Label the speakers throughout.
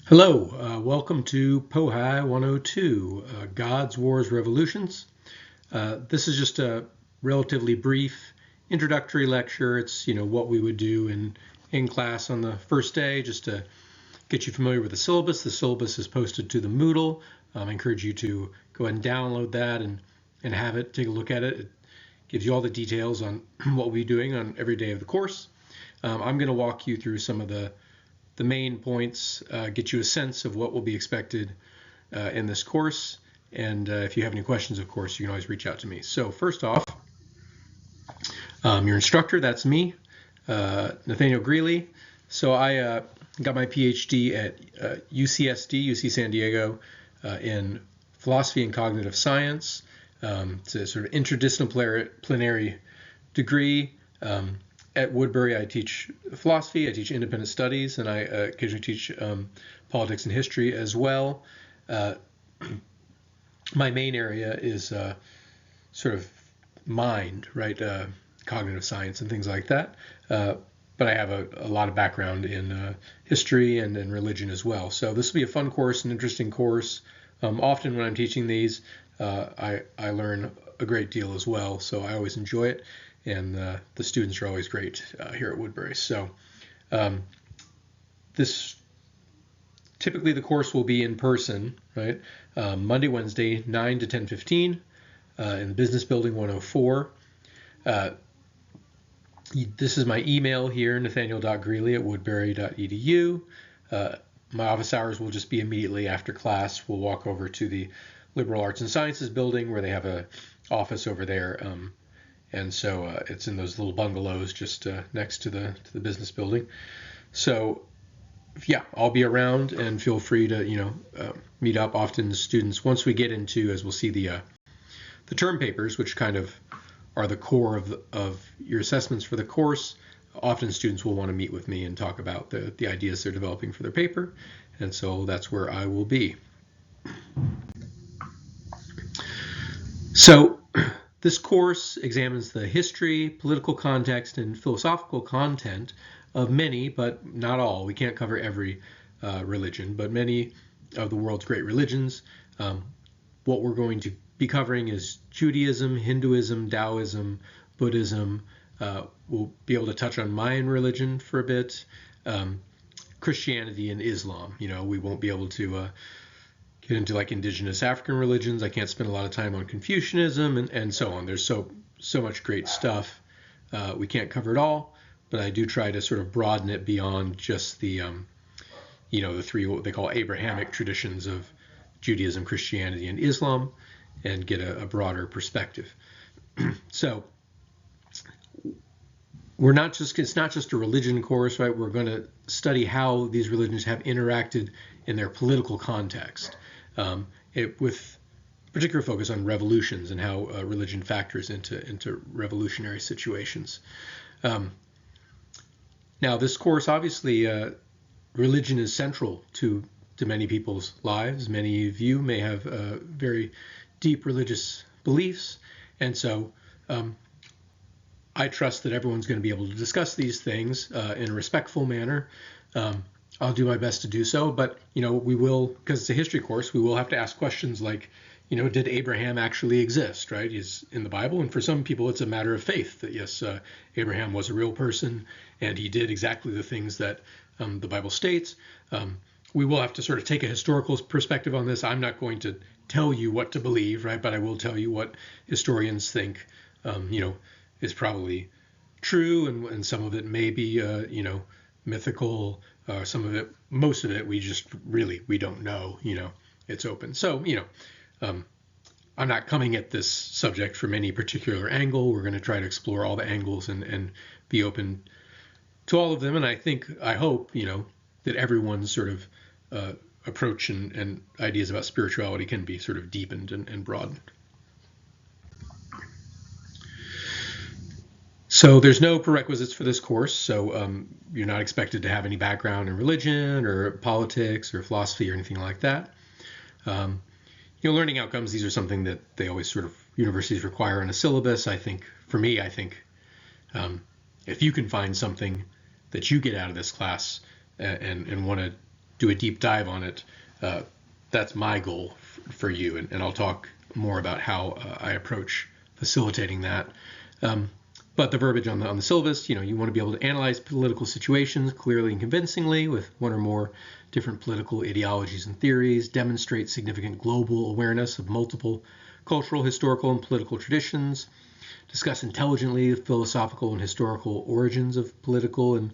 Speaker 1: Hello, welcome to Pohai 102, Gods, Wars, Revolutions. This is just a relatively brief introductory lecture. It's what we would do in class on the first day, just to get you familiar with the syllabus. The syllabus is posted to the Moodle. I encourage you to go ahead and download that and have it, take a look at it. It gives you all the details on what we'll be doing on every day of the course. I'm going to walk you through some of the main points, get you a sense of what will be expected in this course. And if you have any questions, of course, you can always reach out to me. So first off, your instructor, that's me, Nathaniel Greeley. So I got my PhD at UCSD, UC San Diego, in philosophy and cognitive science. It's a sort of interdisciplinary degree. At Woodbury, I teach philosophy, I teach independent studies, and I occasionally teach politics and history as well. My main area is sort of mind, right? Cognitive science and things like that. But I have a lot of background in history and in religion as well. So this will be a fun course, an interesting course. Often when I'm teaching these, I learn a great deal as well, so I always enjoy it. And the students are always great here at Woodbury. So typically the course will be in person, right? Monday, Wednesday, 9 to 10:15 in Business Building 104. This is my email here, nathaniel.greeley@woodbury.edu. My office hours will just be immediately after class. We'll walk over to the Liberal Arts and Sciences building where they have an office over there. And so it's in those little bungalows just next to the business building. So yeah, I'll be around, and feel free to meet up. Often the students, once we get into, as we'll see, the term papers, which kind of are the core of your assessments for the course, often students will want to meet with me and talk about the ideas they're developing for their paper, and so that's where I will be. So this course examines the history, political context, and philosophical content of many, but not all. We can't cover every religion, but many of the world's great religions. What we're going to be covering is Judaism, Hinduism, Taoism, Buddhism. We'll be able to touch on Mayan religion for a bit, Christianity and Islam. We won't be able to get into like indigenous African religions. I can't spend a lot of time on Confucianism and so on. There's so much great stuff. We can't cover it all, but I do try to sort of broaden it beyond just the three, what they call Abrahamic traditions of Judaism, Christianity, and Islam, and get a broader perspective. So it's not just a religion course, right? We're going to study how these religions have interacted in their political context, with particular focus on revolutions and how religion factors into revolutionary situations. Now, this course, obviously, religion is central to many people's lives. Many of you may have very deep religious beliefs, and so I trust that everyone's going to be able to discuss these things in a respectful manner. I'll do my best to do so, but we will, because it's a history course, we will have to ask questions like, did Abraham actually exist, right? He's in the Bible, and for some people it's a matter of faith that yes, Abraham was a real person and he did exactly the things that the Bible states. We will have to sort of take a historical perspective on this. I'm not going to tell you what to believe, right? But I will tell you what historians think, is probably true, and some of it may be, mythical. Some of it, most of it, we don't know. It's open. So, I'm not coming at this subject from any particular angle. We're going to try to explore all the angles and be open to all of them. And I hope, that everyone's sort of approach and ideas about spirituality can be sort of deepened and broadened. So there's no prerequisites for this course, so you're not expected to have any background in religion or politics or philosophy or anything like that. Learning outcomes, these are something that they always sort of, universities require in a syllabus. For me, if you can find something that you get out of this class and want to do a deep dive on it, that's my goal for you, and I'll talk more about how I approach facilitating that. But the verbiage on the syllabus, you want to be able to analyze political situations clearly and convincingly with one or more different political ideologies and theories, demonstrate significant global awareness of multiple cultural, historical, and political traditions, discuss intelligently the philosophical and historical origins of political and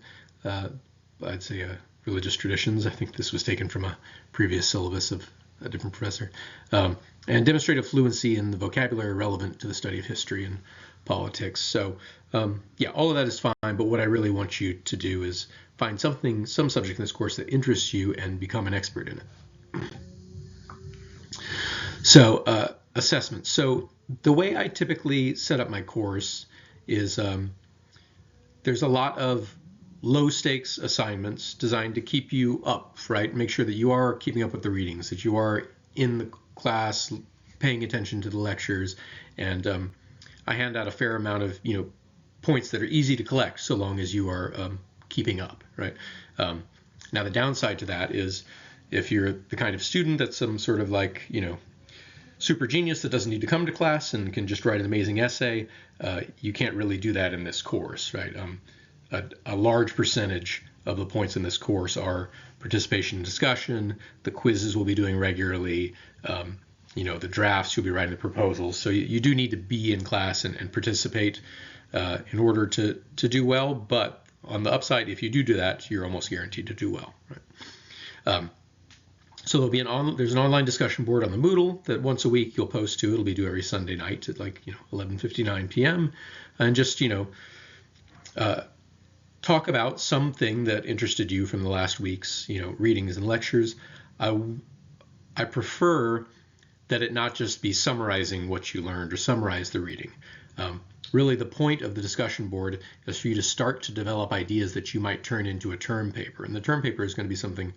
Speaker 1: I'd say religious traditions. I think this was taken from a previous syllabus of a different professor. And demonstrate a fluency in the vocabulary relevant to the study of history and politics. So yeah, all of that is fine, but what I really want you to do is find some subject in this course that interests you and become an expert in it. So assessment. So the way I typically set up my course is there's a lot of low stakes assignments designed to keep you up, right? Make sure that you are keeping up with the readings, that you are in the class paying attention to the lectures, and I hand out a fair amount of points that are easy to collect so long as you are keeping up, right? Now the downside to that is if you're the kind of student that's some sort of like super genius that doesn't need to come to class and can just write an amazing essay, you can't really do that in this course, right? A large percentage of the points in this course are participation in discussion, the quizzes we'll be doing regularly, the drafts, you'll be writing the proposals. So you do need to be in class and participate in order to do well. But on the upside, if you do that, you're almost guaranteed to do well, right? So there's an online discussion board on the Moodle that once a week you'll post to. It'll be due every Sunday night at 11:59 p.m. And just talk about something that interested you from the last week's readings and lectures. I prefer that it not just be summarizing what you learned or summarize the reading. Really, the point of the discussion board is for you to start to develop ideas that you might turn into a term paper. And the term paper is going to be something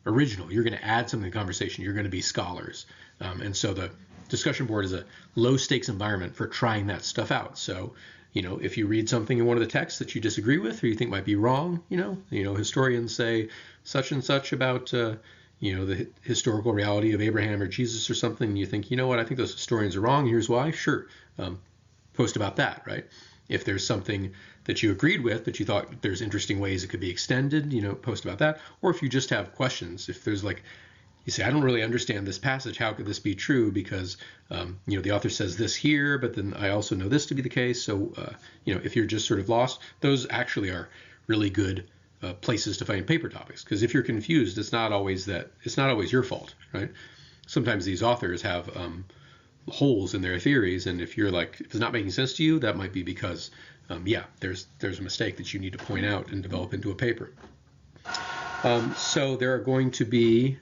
Speaker 1: original. You're going to add something to the conversation. You're going to be scholars. And so the discussion board is a low stakes environment for trying that stuff out. So, if you read something in one of the texts that you disagree with or you think might be wrong, historians say such and such about, the historical reality of Abraham or Jesus or something, and you think, I think those historians are wrong. Here's why. Sure. Post about that, right? If there's something that you agreed with, but you thought there's interesting ways it could be extended, post about that. Or if you just have questions, if there's you say, I don't really understand this passage, how could this be true? Because, the author says this here, but then I also know this to be the case. So, if you're just sort of lost, those actually are really good places to find paper topics. Because if you're confused, it's not always your fault, right? Sometimes these authors have holes in their theories, and if it's not making sense to you, that might be because there's a mistake that you need to point out and develop into a paper. So there are going to be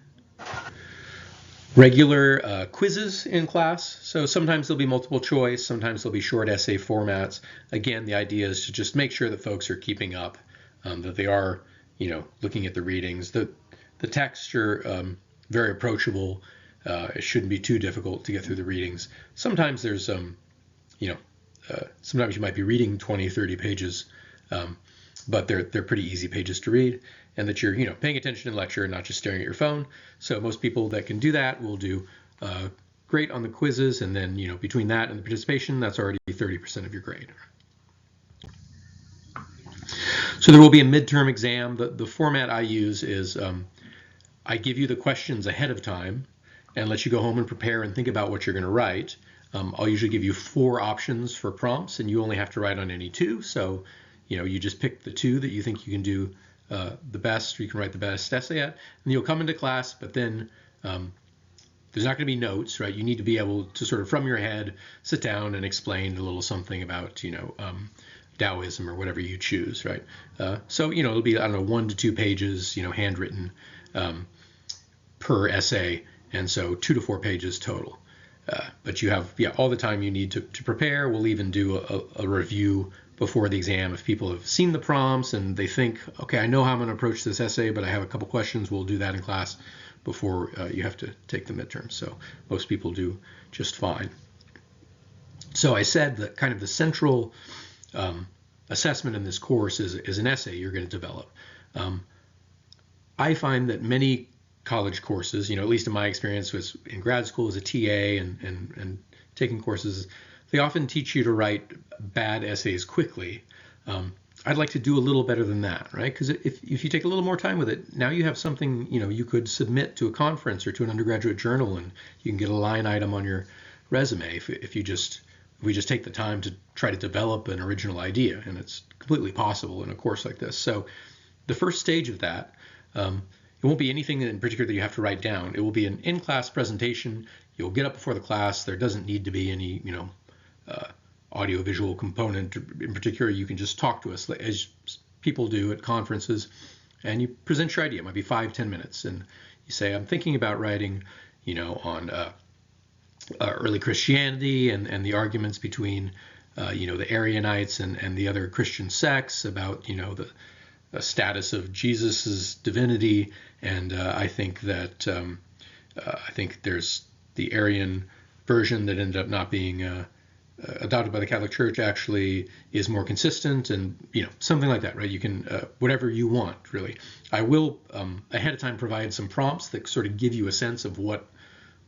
Speaker 1: regular quizzes in class. So sometimes there'll be multiple choice, sometimes there'll be short essay formats. Again, the idea is to just make sure that folks are keeping up, that they are looking at the readings. The texts are very approachable. It shouldn't be too difficult to get through the readings. Sometimes there's, sometimes you might be reading 20, 30 pages, but they're pretty easy pages to read, and that you're, paying attention in lecture and not just staring at your phone. So most people that can do that will do great on the quizzes, and then, between that and the participation, that's already 30% of your grade. So there will be a midterm exam. The format I use is I give you the questions ahead of time and let you go home and prepare and think about what you're going to write. I'll usually give you 4 options for prompts, and you only have to write on any 2. So, you just pick the 2 that you think you can do the best, or you can write the best essay at, and you'll come into class, but then there's not going to be notes, right? You need to be able to sort of from your head sit down and explain a little something about, Taoism or whatever you choose, right? So, it'll be, 1 to 2 pages, handwritten per essay, and so 2 to 4 pages total. But you have all the time you need to prepare. We'll even do a review before the exam. If people have seen the prompts and they think, okay, I know how I'm going to approach this essay, but I have a couple questions, we'll do that in class before you have to take the midterm. So most people do just fine. So I said that kind of the central assessment in this course is an essay you're going to develop. I find that many college courses, at least in my experience was in grad school as a TA and taking courses, they often teach you to write bad essays quickly. I'd like to do a little better than that, right? Because if you take a little more time with it, now you have something, you could submit to a conference or to an undergraduate journal, and you can get a line item on your resume if we just take the time to try to develop an original idea, and it's completely possible in a course like this. So the first stage of that, it won't be anything in particular that you have to write down. It will be an in-class presentation. You'll get up before the class. There doesn't need to be any, audio-visual component in particular. You can just talk to us as people do at conferences, and you present your idea. It might be 5-10 minutes, and you say, I'm thinking about writing, on early Christianity and the arguments between, the Arianites and the other Christian sects about, the status of Jesus's divinity, and I think that I think there's the Arian version that ended up not being adopted by the Catholic Church actually is more consistent, and something like that, right? You can whatever you want, really. I will ahead of time provide some prompts that sort of give you a sense of what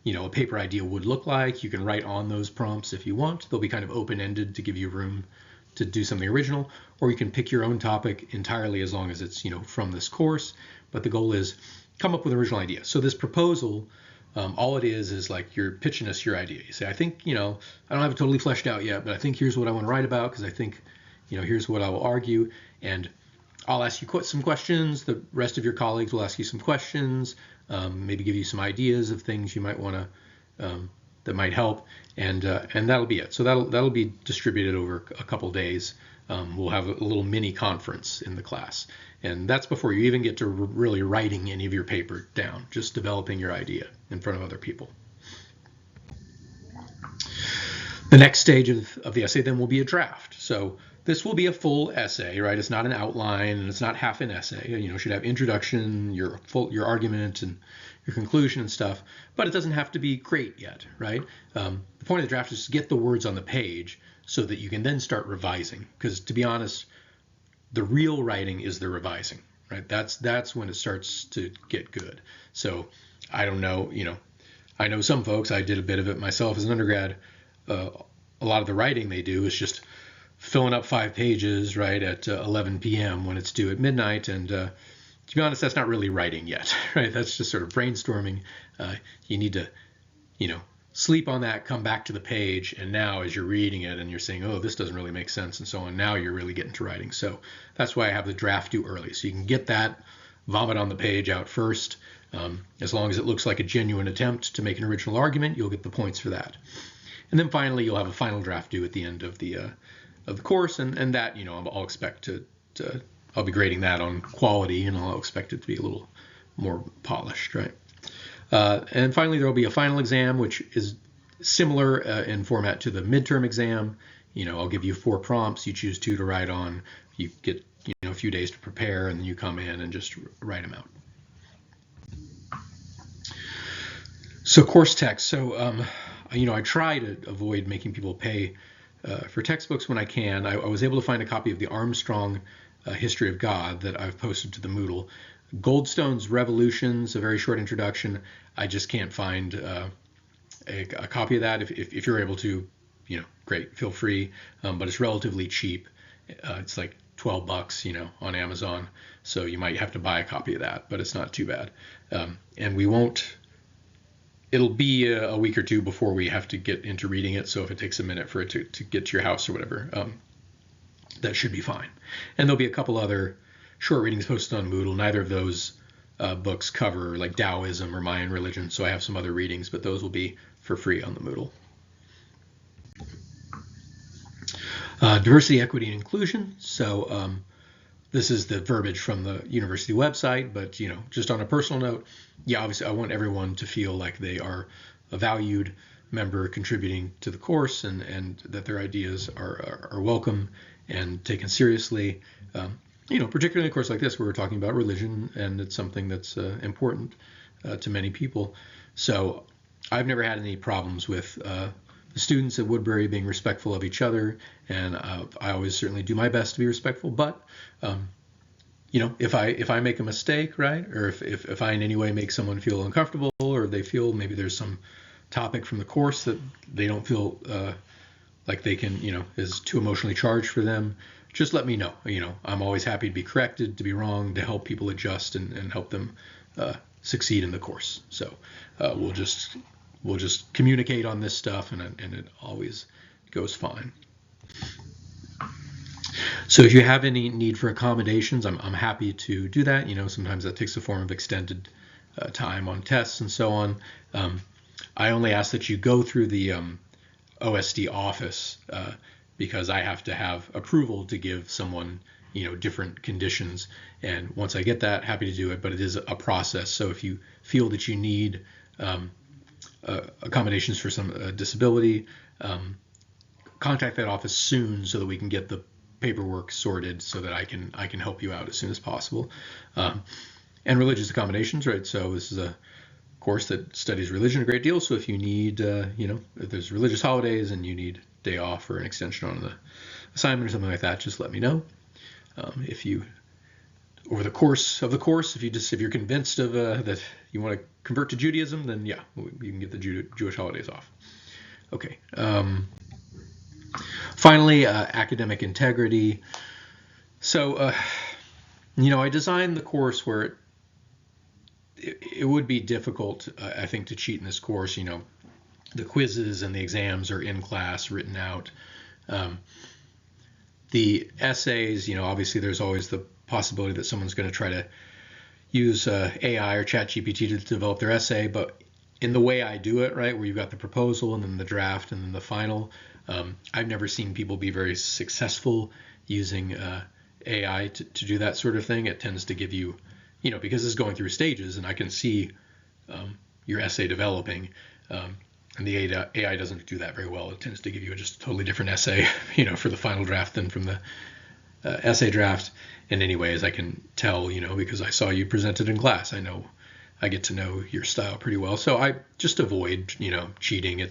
Speaker 1: a paper idea would look like. You can write on those prompts if you want. They'll be kind of open-ended to give you room to do something original, or you can pick your own topic entirely as long as it's from this course. But the goal is come up with an original idea. So this proposal, all it is like you're pitching us your idea. You say, I think I don't have it totally fleshed out yet, but I think here's what I want to write about, because I think here's what I will argue, and I'll ask you some questions. The rest of your colleagues will ask you some questions, maybe give you some ideas of things you might want to that might help, and that'll be it. So that'll be distributed over a couple days. We'll have a little mini conference in the class, and that's before you even get to really writing any of your paper down, just developing your idea in front of other people. The next stage of the essay then will be a draft. So this will be a full essay, right? It's not an outline, and it's not half an essay. It should have introduction, your argument, and your conclusion and stuff, but it doesn't have to be great yet, right? The point of the draft is to get the words on the page so that you can then start revising, because to be honest, the real writing is the revising, right? That's when it starts to get good. So I don't know, I know some folks, I did a bit of it myself as an undergrad. A lot of the writing they do is just filling up 5 pages, right, at 11 p.m. when it's due at midnight. And to be honest, that's not really writing yet, right? That's just sort of brainstorming. You need to, sleep on that, come back to the page, and now as you're reading it and you're saying, oh, this doesn't really make sense and so on, now you're really getting to writing. So that's why I have the draft due early. So you can get that vomit on the page out first. As long as it looks like a genuine attempt to make an original argument, you'll get the points for that. And then finally, you'll have a final draft due at the end of the course, and that, I'll expect I'll be grading that on quality, and I'll expect it to be a little more polished, right? And finally, there will be a final exam, which is similar in format to the midterm exam. I'll give you 4 prompts. You choose 2 to write on. You get a few days to prepare, and then you come in and just write them out. So course text. So I try to avoid making people pay for textbooks when I can. I was able to find a copy of the Armstrong History of God that I've posted to the Moodle. Goldstone's Revolutions, a very short introduction. I just can't find a copy of that. If you're able to, great, feel free. But it's relatively cheap. It's like $12, on Amazon. So you might have to buy a copy of that, but it's not too bad. And we won't. It'll be a week or 2 before we have to get into reading it. So if it takes a minute for it to get to your house or whatever, that should be fine. And there'll be a couple other short readings posted on Moodle. Neither of those books cover like Taoism or Mayan religion. So I have some other readings, but those will be for free on the Moodle. Diversity, equity, and inclusion. So this is the verbiage from the university website, but just on a personal note, obviously I want everyone to feel like they are a valued member contributing to the course, and that their ideas are welcome and taken seriously. Particularly in a course like this where we're talking about religion, and it's something that's important to many people. So I've never had any problems with the students at Woodbury being respectful of each other, and I always certainly do my best to be respectful, but if I make a mistake, right, or if I in any way make someone feel uncomfortable, or they feel maybe there's some topic from the course that they don't feel like they can, is too emotionally charged for them, just let me know. I'm always happy to be corrected, to be wrong, to help people adjust and help them succeed in the course. So we'll just communicate on this stuff, and it always goes fine. So if you have any need for accommodations, I'm happy to do that. Sometimes that takes the form of extended time on tests and so on. I only ask that you go through the OSD office because I have to have approval to give someone different conditions, and once I get that, happy to do it, but it is a process. So if you feel that you need accommodations for some disability, contact that office soon so that we can get the paperwork sorted so that I can help you out as soon as possible. And religious accommodations, right? So this is a course that studies religion a great deal. So if you need, if there's religious holidays and you need day off or an extension on the assignment or something like that, just let me know. If you, over the course of the course, if you're convinced of that you want to convert to Judaism, then yeah, you can get the Jewish holidays off. Okay. Finally, academic integrity. So, I designed the course where it would be difficult, I think, to cheat in this course. The quizzes and the exams are in class, written out. The essays, obviously there's always the possibility that someone's going to try to use AI or ChatGPT to develop their essay, but in the way I do it, right, where you've got the proposal and then the draft and then the final, I've never seen people be very successful using AI to do that sort of thing. It tends to give you, because it's going through stages and I can see your essay developing, and the AI doesn't do that very well. It tends to give you just a totally different essay, for the final draft than from the essay draft. And anyways, I can tell, because I saw you presented in class, I get to know your style pretty well. So I just avoid, cheating.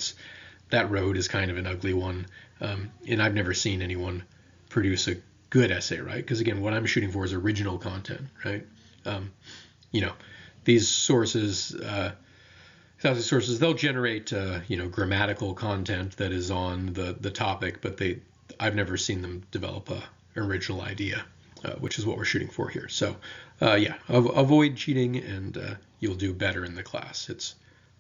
Speaker 1: That road is kind of an ugly one. And I've never seen anyone produce a good essay, right? Because again, what I'm shooting for is original content, right? These sources, they'll generate, grammatical content that is on the topic, but I've never seen them develop a original idea, which is what we're shooting for here. So, avoid cheating, and you'll do better in the class. It's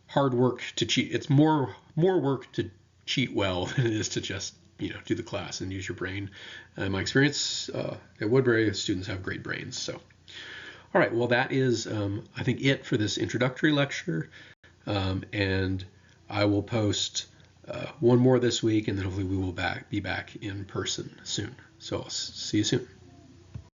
Speaker 1: hard work to cheat. It's more work to cheat well than it is to just do the class and use your brain. In my experience at Woodbury, students have great brains. So, all right. Well, that is I think it for this introductory lecture, and I will post one more this week, and then hopefully we will be back in person soon. So I'll see you soon.